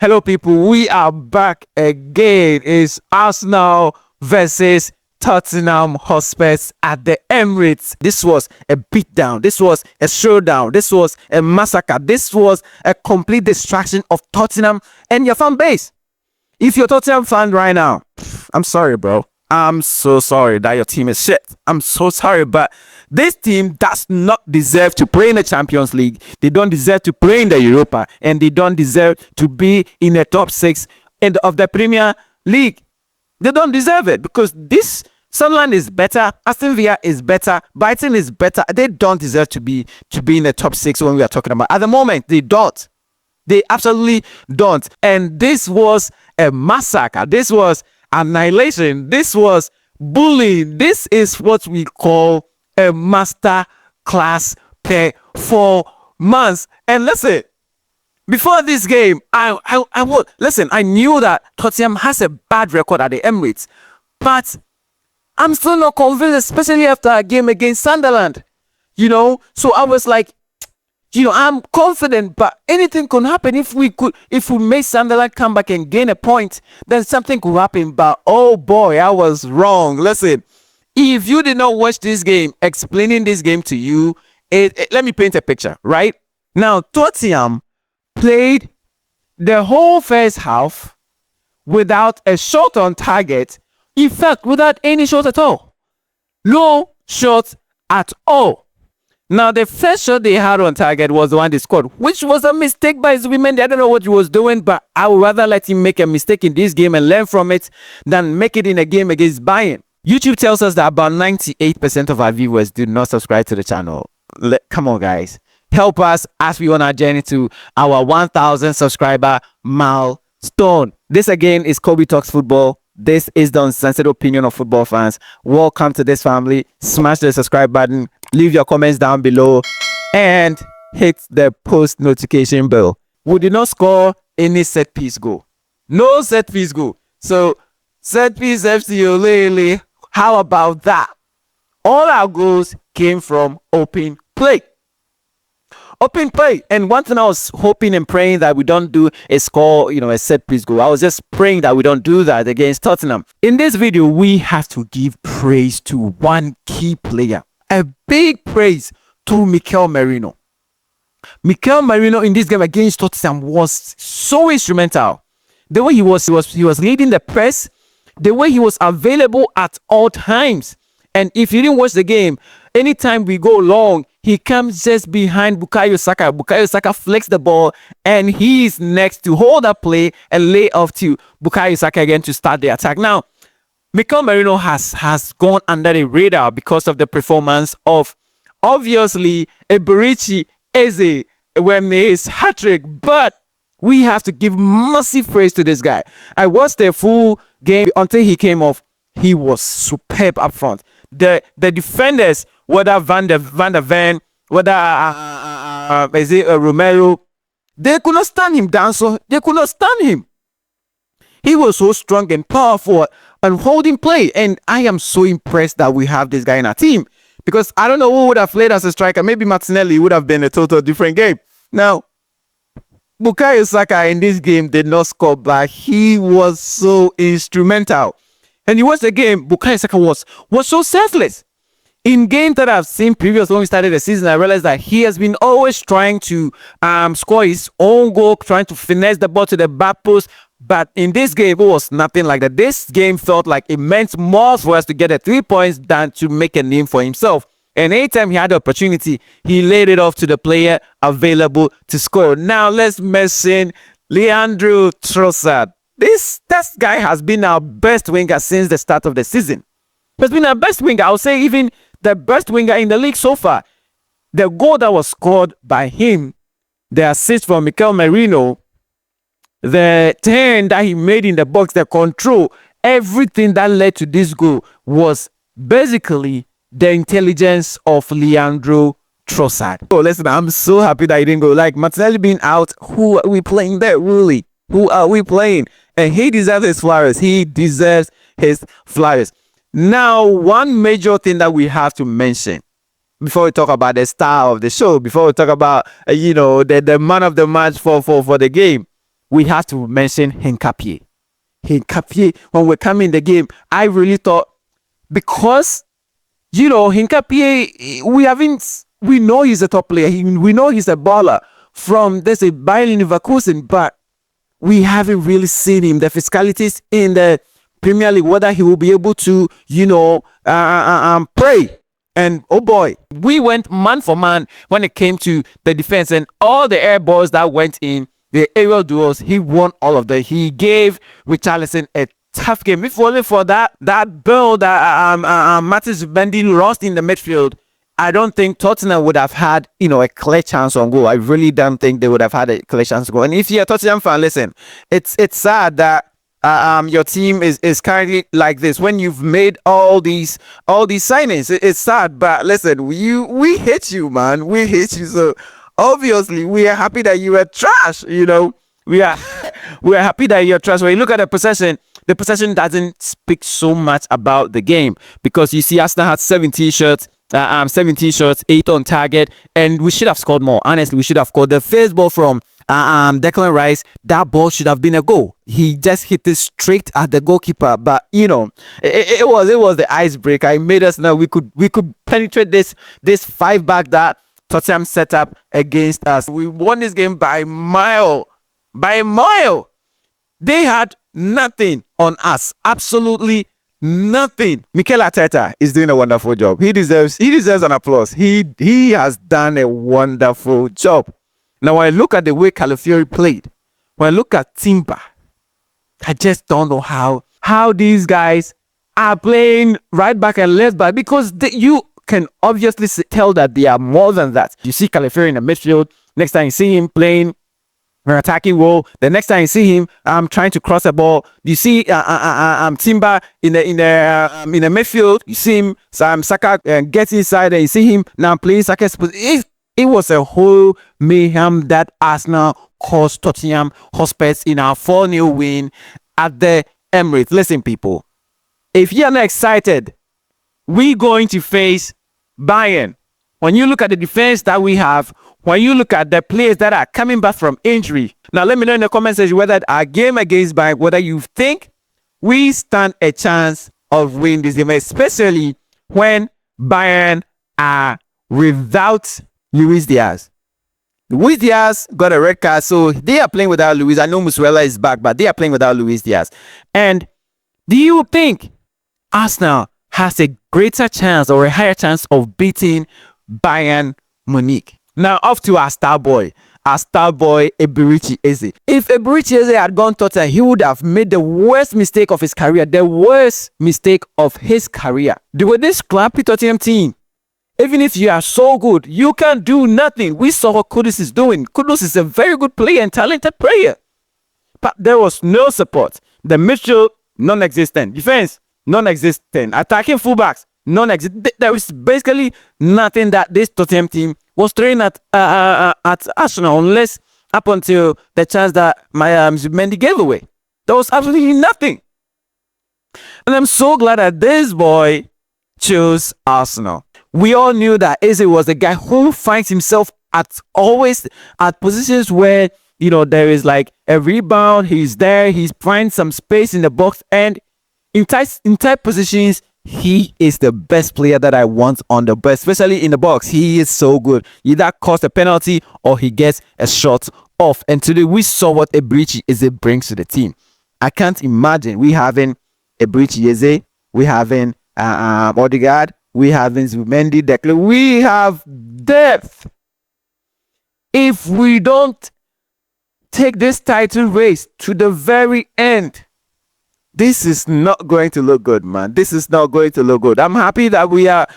Hello, people. We are back again. It's Arsenal versus Tottenham Hotspurs at the Emirates. This was a beatdown. This was a showdown. This was a massacre. This was a complete distraction of Tottenham and your fan base. If you're a Tottenham fan right now, I'm sorry, bro. I'm so sorry that your team is shit. I'm so sorry, but this team does not deserve to play in the Champions League. They don't deserve to play in the Europa, and they don't deserve to be in the top 6 of the Premier League. They don't deserve it because this Sunderland is better, Aston Villa is better, Brighton is better. They don't deserve to be in the top 6 when we are talking about. At the moment, they don't. They absolutely don't. And this was a massacre. This was annihilation. This was bullying. This is what we call a master class performance. And listen, before this game, I knew that Tottenham has a bad record at the Emirates, but I'm still not convinced, especially after a game against Sunderland. So I was like, I'm confident, but anything could happen. If we make Sunderland come back and gain a point, then something could happen. But oh boy, I was wrong. Listen, if you did not watch this game, explaining this game to you, let me paint a picture, right? Now, Tottenham played the whole first half without a shot on target. In fact, without any shot at all. No shot at all. Now, the first shot they had on target was the one they scored, which was a mistake by Zubimendi. I don't know what he was doing, but I would rather let him make a mistake in this game and learn from it than make it in a game against Bayern. YouTube tells us that about 98% of our viewers do not subscribe to the channel. Come on, guys. Help us as we on our journey to our 1,000 subscriber milestone. This again is Kobe Talks Football. This is the uncensored opinion of football fans. Welcome to this family. Smash the subscribe button. Leave your comments down below and hit the post notification bell. We did not score any set piece goal. No set piece goal. So set piece FC Olele. How about that? All our goals came from open play. Open play. And one thing I was hoping and praying that we don't do is score, a set piece goal. I was just praying that we don't do that against Tottenham. In this video, we have to give praise to one key player. A big praise to Mikel Merino. Mikel Merino in this game against Tottenham was so instrumental. The way he was leading the press, the way he was available at all times. And if you didn't watch the game, anytime we go long, he comes just behind Bukayo Saka. Bukayo Saka flicks the ball, and he's next to hold that play and lay off to Bukayo Saka again to start the attack. Now, Mikel Merino has gone under the radar because of the performance of, obviously, Eberici Eze when his hat-trick, but we have to give massive praise to this guy. I watched the full game until he came off. He was superb up front. The defenders, whether Van der Ven, whether Romero, they could not stand him down, so they could not stand him. He was so strong and powerful and holding play. And I am so impressed that we have this guy in our team. Because I don't know who would have played as a striker. Maybe Martinelli would have been a total different game. Now, Bukayo Saka in this game did not score, but he was so instrumental. And you watch the game, Bukayo Saka was so selfless. In games that I've seen previously when we started the season, I realized that he has been always trying to score his own goal, trying to finesse the ball to the back post. But in this game, it was nothing like that. This game felt like it meant more for us to get the 3 points than to make a name for himself. And anytime he had the opportunity, he laid it off to the player available to score. Now let's mention Leandro Trossard. This guy has been our best winger since the start of the season. He's been our best winger. I would say even the best winger in the league so far. The goal that was scored by him, the assist from Mikel Merino, the turn that he made in the box, the control, everything that led to this goal was basically the intelligence of Leandro Trossard. Oh, listen, I'm so happy that he didn't go. Like, Martinelli being out, who are we playing there, really? Who are we playing? And he deserves his flowers. He deserves his flowers. Now, one major thing that we have to mention before we talk about the star of the show, before we talk about, the man of the match for the game, we have to mention Hincapie. Hincapie, when we come in the game, I really thought, because Hincapie, we know he's a top player. We know he's a baller from there's a Bayern Leverkusen, but we haven't really seen him, the physicalities in the Premier League, whether he will be able to, play. And oh boy, we went man for man when it came to the defense, and all the air balls that went in, the aerial duels, he won all of them. He gave Richarlison a tough game. If only for that ball that Martins Mendy lost in the midfield, I don't think Tottenham would have had, a clear chance on goal. I really don't think they would have had a clear chance to go. And if you're a Tottenham fan, listen, it's sad that your team is currently like this when you've made all these signings. It's sad, but listen, we hate you, man. We hate you. So obviously we are happy that you are trash. We are happy that you're trash. When you look at the possession doesn't speak so much about the game, because you see Arsenal had 17 shots, 8 on target, and we should have scored more. Honestly, we should have scored. The first ball from Declan Rice, that ball should have been a goal. He just hit it straight at the goalkeeper, but it was the icebreaker. It made us know we could penetrate this 5-back that Tottenham set up against us. We won this game by a mile. They had nothing on us, absolutely nothing. Mikel Arteta is doing a wonderful job. He deserves an applause. He has done a wonderful job. Now, when I look at the way Calafiori played, when I look at Timber, I just don't know how these guys are playing right back and left back, because you can obviously tell that they are more than that. You see Calafiori in the midfield. Next time you see him playing an attacking role, the next time you see him trying to cross a ball, you see Timber in the midfield. You see him Saka gets inside, and you see him now playing Saka's position. It was a whole mayhem that Arsenal caused Tottenham Hotspurs in our 4-0 win at the Emirates. Listen, people, if you are not excited, we're going to face Bayern. When you look at the defense that we have, when you look at the players that are coming back from injury. Now, let me know in the comment section whether our game against Bayern, whether you think we stand a chance of winning this game, especially when Bayern are without Luis Diaz. Luis Diaz got a red card, so they are playing without Luis. I know Musiala is back, but they are playing without Luis Diaz. And do you think Arsenal has a greater chance or a higher chance of beating Bayern Munich? Now, off to our star boy Eberechi Eze. If Eberechi Eze had gone Tottenham, he would have made the worst mistake of his career. The way they scrap the Tottenham team. Even if you are so good, you can't do nothing. We saw what Kudus is doing. Kudus is a very good player and talented player. But there was no support. The midfield, non-existent. Defense, non-existent. Attacking fullbacks, non-existent. There was basically nothing that this Tottenham team was throwing at Arsenal, unless up until the chance that my Mendy gave away. There was absolutely nothing. And I'm so glad that this boy chose Arsenal. We all knew that Eze was a guy who finds himself always at positions where, there is like a rebound. He's there. He finds some space in the box. And in tight positions, he is the best player that I want on the best, especially in the box. He is so good. Either costs a penalty or he gets a shot off. And today we saw what Eberechi Eze brings to the team. I can't imagine we having Eberechi Eze, we having Odegaard, we have Mendy, Declan. We have depth. If we don't take this title race to the very end, this is not going to look good, man. This is not going to look good. I'm happy that we are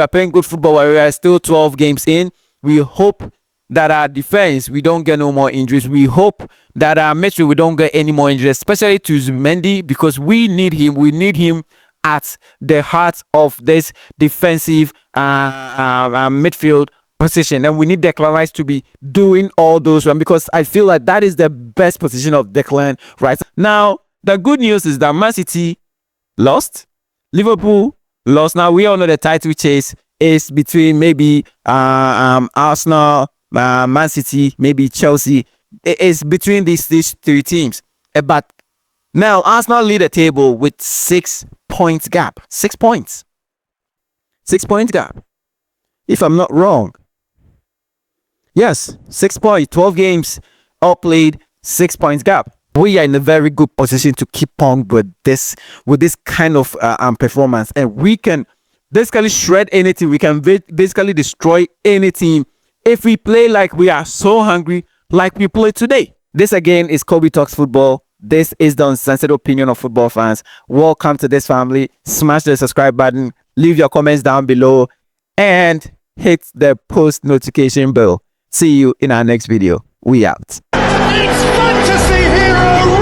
playing good football. We are still 12 games in. We hope that our defense, we don't get no more injuries. We hope that our midfield, we don't get any more injuries, especially to Mendy, because we need him. We need him at the heart of this defensive midfield position, and we need Declan Rice to be doing all those ones, because I feel like that is the best position of Declan Rice. Now, the good news is that Man City lost, Liverpool lost. Now we all know the title chase is between maybe Arsenal, Man City, maybe Chelsea. is between these three teams. But now Arsenal lead the table with 6 points gap. 6 points. 6 points gap. If I'm not wrong. Yes, 6 points, 12 games all played, 6 points gap. We are in a very good position to keep on with this kind of performance, and we can basically shred anything. We can basically destroy any team if we play like we are so hungry, like we play today. This again is Kobe Talks Football. This is the uncensored opinion of football fans. Welcome to this family. Smash the subscribe button, leave your comments down below, and hit the post notification bell. See you in our next video. We out. It's fantasy hero